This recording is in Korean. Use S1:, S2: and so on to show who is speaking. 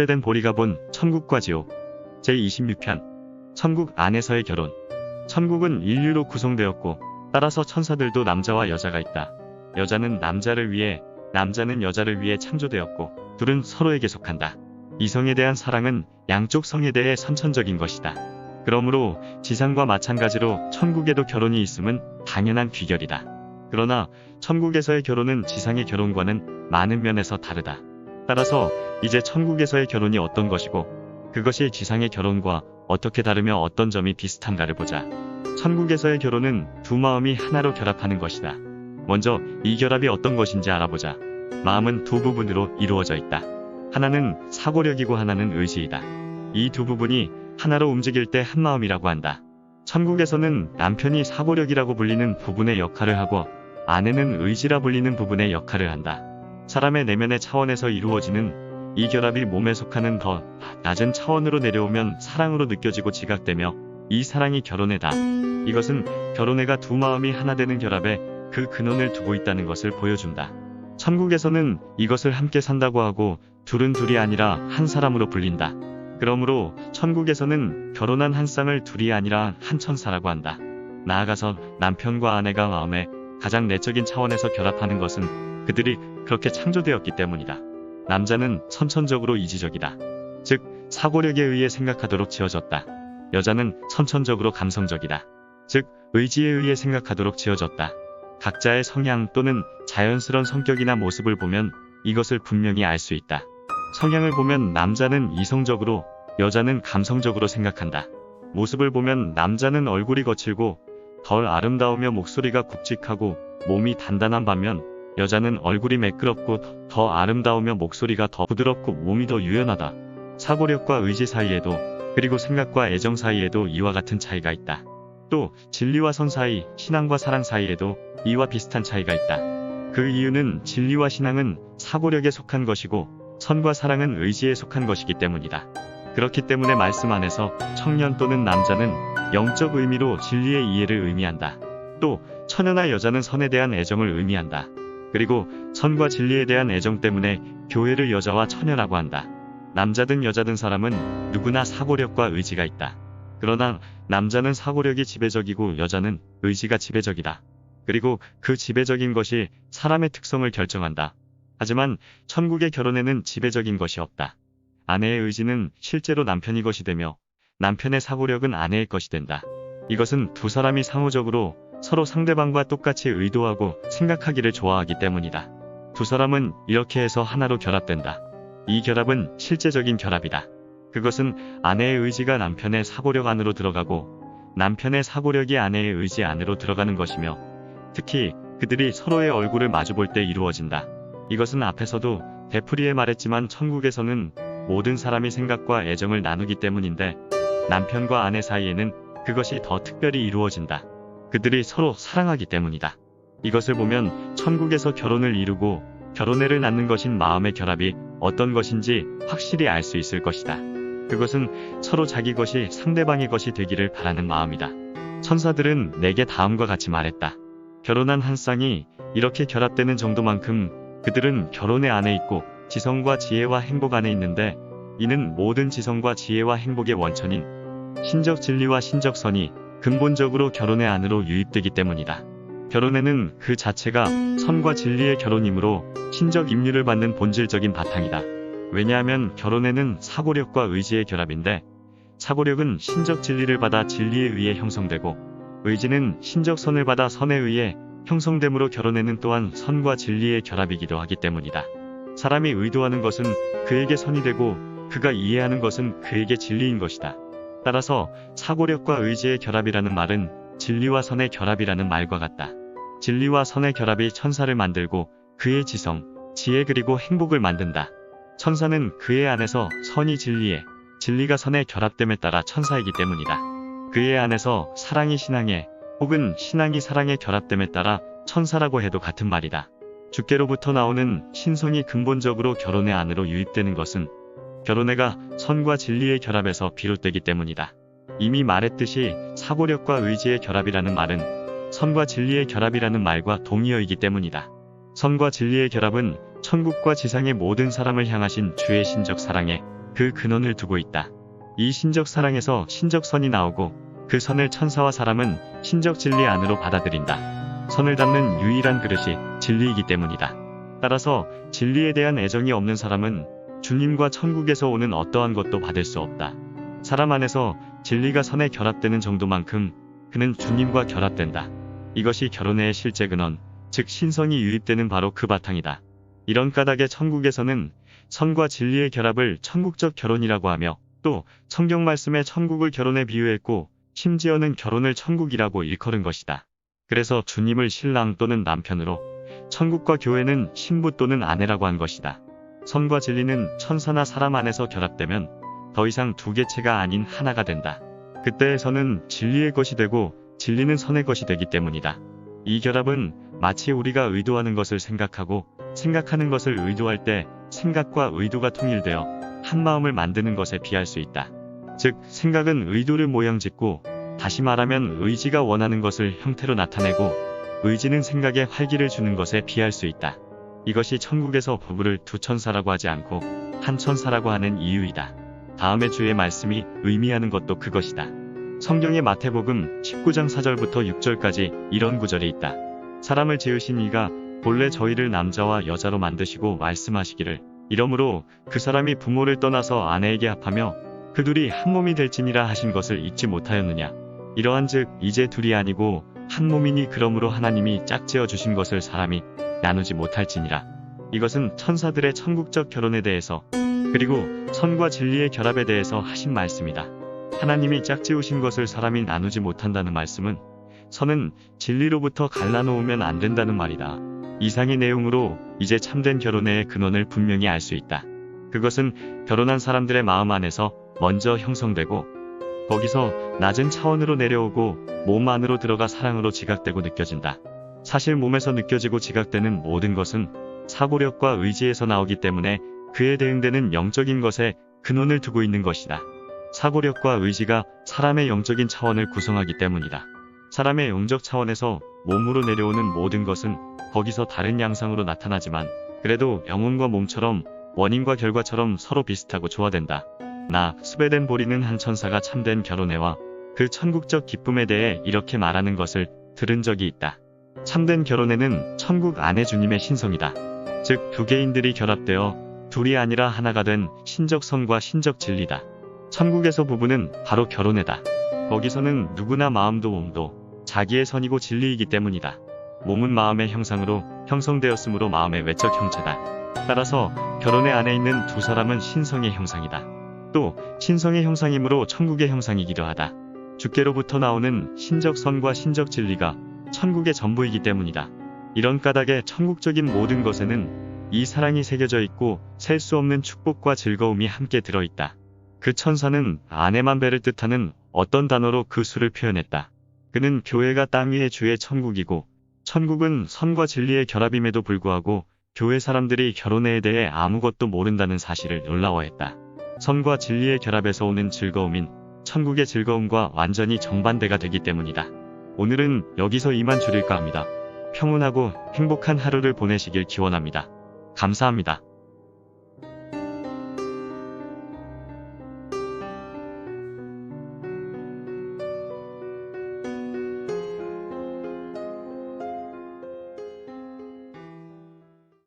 S1: 스베덴 보리가 본 천국과 지옥 제26편 천국 안에서의 결혼. 천국은 인류로 구성되었고 따라서 천사들도 남자와 여자가 있다. 여자는 남자를 위해, 남자는 여자를 위해 창조되었고 둘은 서로에게 속한다. 이성에 대한 사랑은 양쪽 성에 대해 선천적인 것이다. 그러므로 지상과 마찬가지로 천국에도 결혼이 있음은 당연한 귀결이다. 그러나 천국에서의 결혼은 지상의 결혼과는 많은 면에서 다르다. 따라서 이제 천국에서의 결혼이 어떤 것이고 그것이 지상의 결혼과 어떻게 다르며 어떤 점이 비슷한가를 보자. 천국에서의 결혼은 두 마음이 하나로 결합하는 것이다. 먼저 이 결합이 어떤 것인지 알아보자. 마음은 두 부분으로 이루어져 있다. 하나는 사고력이고 하나는 의지이다. 이 두 부분이 하나로 움직일 때 한마음이라고 한다. 천국에서는 남편이 사고력이라고 불리는 부분의 역할을 하고 아내는 의지라 불리는 부분의 역할을 한다. 사람의 내면의 차원에서 이루어지는 이 결합이 몸에 속하는 더 낮은 차원으로 내려오면 사랑으로 느껴지고 지각되며 이 사랑이 결혼애다. 이것은 결혼애가 두 마음이 하나 되는 결합에 그 근원을 두고 있다는 것을 보여준다. 천국에서는 이것을 함께 산다고 하고 둘은 둘이 아니라 한 사람으로 불린다. 그러므로 천국에서는 결혼한 한 쌍을 둘이 아니라 한 천사라고 한다. 나아가서 남편과 아내가 마음의 가장 내적인 차원에서 결합하는 것은 그들이 그렇게 창조되었기 때문이다. 남자는 선천적으로 이지적이다. 즉 사고력에 의해 생각하도록 지어졌다. 여자는 선천적으로 감성적이다. 즉 의지에 의해 생각하도록 지어졌다. 각자의 성향 또는 자연스러운 성격이나 모습을 보면 이것을 분명히 알 수 있다. 성향을 보면 남자는 이성적으로, 여자는 감성적으로 생각한다. 모습을 보면 남자는 얼굴이 거칠고 덜 아름다우며 목소리가 굵직하고 몸이 단단한 반면 여자는 얼굴이 매끄럽고 더 아름다우며 목소리가 더 부드럽고 몸이 더 유연하다. 사고력과 의지 사이에도, 그리고 생각과 애정 사이에도 이와 같은 차이가 있다. 또 진리와 선 사이, 신앙과 사랑 사이에도 이와 비슷한 차이가 있다. 그 이유는 진리와 신앙은 사고력에 속한 것이고 선과 사랑은 의지에 속한 것이기 때문이다. 그렇기 때문에 말씀 안에서 청년 또는 남자는 영적 의미로 진리의 이해를 의미한다. 또 처녀나 여자는 선에 대한 애정을 의미한다. 그리고 선과 진리에 대한 애정 때문에 교회를 여자와 처녀라고 한다. 남자든 여자든 사람은 누구나 사고력과 의지가 있다. 그러나 남자는 사고력이 지배적이고 여자는 의지가 지배적이다. 그리고 그 지배적인 것이 사람의 특성을 결정한다. 하지만 천국의 결혼에는 지배적인 것이 없다. 아내의 의지는 실제로 남편의 것이 되며 남편의 사고력은 아내의 것이 된다. 이것은 두 사람이 상호적으로 서로 상대방과 똑같이 의도하고 생각하기를 좋아하기 때문이다. 두 사람은 이렇게 해서 하나로 결합된다. 이 결합은 실제적인 결합이다. 그것은 아내의 의지가 남편의 사고력 안으로 들어가고 남편의 사고력이 아내의 의지 안으로 들어가는 것이며 특히 그들이 서로의 얼굴을 마주볼 때 이루어진다. 이것은 앞에서도 되풀이해 말했지만 천국에서는 모든 사람이 생각과 애정을 나누기 때문인데 남편과 아내 사이에는 그것이 더 특별히 이루어진다. 그들이 서로 사랑하기 때문이다. 이것을 보면 천국에서 결혼을 이루고 결혼애를 낳는 것인 마음의 결합이 어떤 것인지 확실히 알 수 있을 것이다. 그것은 서로 자기 것이 상대방의 것이 되기를 바라는 마음이다. 천사들은 내게 다음과 같이 말했다. 결혼한 한 쌍이 이렇게 결합되는 정도만큼 그들은 결혼의 안에 있고 지성과 지혜와 행복 안에 있는데 이는 모든 지성과 지혜와 행복의 원천인 신적 진리와 신적 선이 근본적으로 결혼의 안으로 유입되기 때문이다. 결혼에는 그 자체가 선과 진리의 결혼이므로 신적 임류를 받는 본질적인 바탕이다. 왜냐하면 결혼에는 사고력과 의지의 결합인데 사고력은 신적 진리를 받아 진리에 의해 형성되고 의지는 신적 선을 받아 선에 의해 형성되므로 결혼에는 또한 선과 진리의 결합이기도 하기 때문이다. 사람이 의도하는 것은 그에게 선이 되고 그가 이해하는 것은 그에게 진리인 것이다. 따라서 사고력과 의지의 결합이라는 말은 진리와 선의 결합이라는 말과 같다. 진리와 선의 결합이 천사를 만들고 그의 지성, 지혜 그리고 행복을 만든다. 천사는 그의 안에서 선이 진리에, 진리가 선에 결합됨에 따라 천사이기 때문이다. 그의 안에서 사랑이 신앙에, 혹은 신앙이 사랑에 결합됨에 따라 천사라고 해도 같은 말이다. 주께로부터 나오는 신성이 근본적으로 결혼의 안으로 유입되는 것은 결혼애가 선과 진리의 결합에서 비롯되기 때문이다. 이미 말했듯이 사고력과 의지의 결합이라는 말은 선과 진리의 결합이라는 말과 동의어이기 때문이다. 선과 진리의 결합은 천국과 지상의 모든 사람을 향하신 주의 신적 사랑에 그 근원을 두고 있다. 이 신적 사랑에서 신적 선이 나오고 그 선을 천사와 사람은 신적 진리 안으로 받아들인다. 선을 담는 유일한 그릇이 진리이기 때문이다. 따라서 진리에 대한 애정이 없는 사람은 주님과 천국에서 오는 어떠한 것도 받을 수 없다. 사람 안에서 진리가 선에 결합되는 정도만큼 그는 주님과 결합된다. 이것이 결혼의 실제 근원, 즉 신성이 유입되는 바로 그 바탕이다. 이런 까닭에 천국에서는 선과 진리의 결합을 천국적 결혼이라고 하며 또 성경 말씀에 천국을 결혼에 비유했고 심지어는 결혼을 천국이라고 일컬은 것이다. 그래서 주님을 신랑 또는 남편으로, 천국과 교회는 신부 또는 아내라고 한 것이다. 선과 진리는 천사나 사람 안에서 결합되면 더 이상 두 개체가 아닌 하나가 된다. 그때 선은 진리의 것이 되고 진리는 선의 것이 되기 때문이다. 이 결합은 마치 우리가 의도하는 것을 생각하고 생각하는 것을 의도할 때 생각과 의도가 통일되어 한 마음을 만드는 것에 비할 수 있다. 즉 생각은 의도를 모양짓고, 다시 말하면 의지가 원하는 것을 형태로 나타내고 의지는 생각에 활기를 주는 것에 비할 수 있다. 이것이 천국에서 부부를 두 천사라고 하지 않고 한 천사라고 하는 이유이다. 다음의 주의 말씀이 의미하는 것도 그것이다. 성경의 마태복음 19장 4절부터 6절까지 이런 구절이 있다. 사람을 지으신 이가 본래 저희를 남자와 여자로 만드시고 말씀하시기를 이러므로 그 사람이 부모를 떠나서 아내에게 합하며 그 둘이 한 몸이 될지니라 하신 것을 잊지 못하였느냐. 이러한즉 이제 둘이 아니고 한 몸이니 그러므로 하나님이 짝지어 주신 것을 사람이 나누지 못할지니라. 이것은 천사들의 천국적 결혼에 대해서 그리고 선과 진리의 결합에 대해서 하신 말씀이다. 하나님이 짝지으신 것을 사람이 나누지 못한다는 말씀은 선은 진리로부터 갈라놓으면 안 된다는 말이다. 이상의 내용으로 이제 참된 결혼의 근원을 분명히 알 수 있다. 그것은 결혼한 사람들의 마음 안에서 먼저 형성되고 거기서 낮은 차원으로 내려오고 몸 안으로 들어가 사랑으로 지각되고 느껴진다. 사실 몸에서 느껴지고 지각되는 모든 것은 사고력과 의지에서 나오기 때문에 그에 대응되는 영적인 것에 근원을 두고 있는 것이다. 사고력과 의지가 사람의 영적인 차원을 구성하기 때문이다. 사람의 영적 차원에서 몸으로 내려오는 모든 것은 거기서 다른 양상으로 나타나지만 그래도 영혼과 몸처럼 원인과 결과처럼 서로 비슷하고 조화된다. 나 스베덴 보리는 한 천사가 참된 결혼회와 그 천국적 기쁨에 대해 이렇게 말하는 것을 들은 적이 있다. 참된 결혼회는 천국 안에 주님의 신성이다. 즉 두 개인들이 결합되어 둘이 아니라 하나가 된 신적 선과 신적 진리다. 천국에서 부부는 바로 결혼회다. 거기서는 누구나 마음도 몸도 자기의 선이고 진리이기 때문이다. 몸은 마음의 형상으로 형성되었으므로 마음의 외적 형체다. 따라서 결혼회 안에 있는 두 사람은 신성의 형상이다. 또 신성의 형상이므로 천국의 형상이기도 하다. 주께로부터 나오는 신적 선과 신적 진리가 천국의 전부이기 때문이다. 이런 까닭에 천국적인 모든 것에는 이 사랑이 새겨져 있고 셀 수 없는 축복과 즐거움이 함께 들어있다. 그 천사는 아내만 벨을 뜻하는 어떤 단어로 그 수를 표현했다. 그는 교회가 땅 위의 주의 천국이고 천국은 선과 진리의 결합임에도 불구하고 교회 사람들이 결혼에 대해 아무것도 모른다는 사실을 놀라워했다. 선과 진리의 결합에서 오는 즐거움인 천국의 즐거움과 완전히 정반대가 되기 때문이다. 오늘은 여기서 이만 줄일까 합니다. 평온하고 행복한 하루를 보내시길 기원합니다. 감사합니다.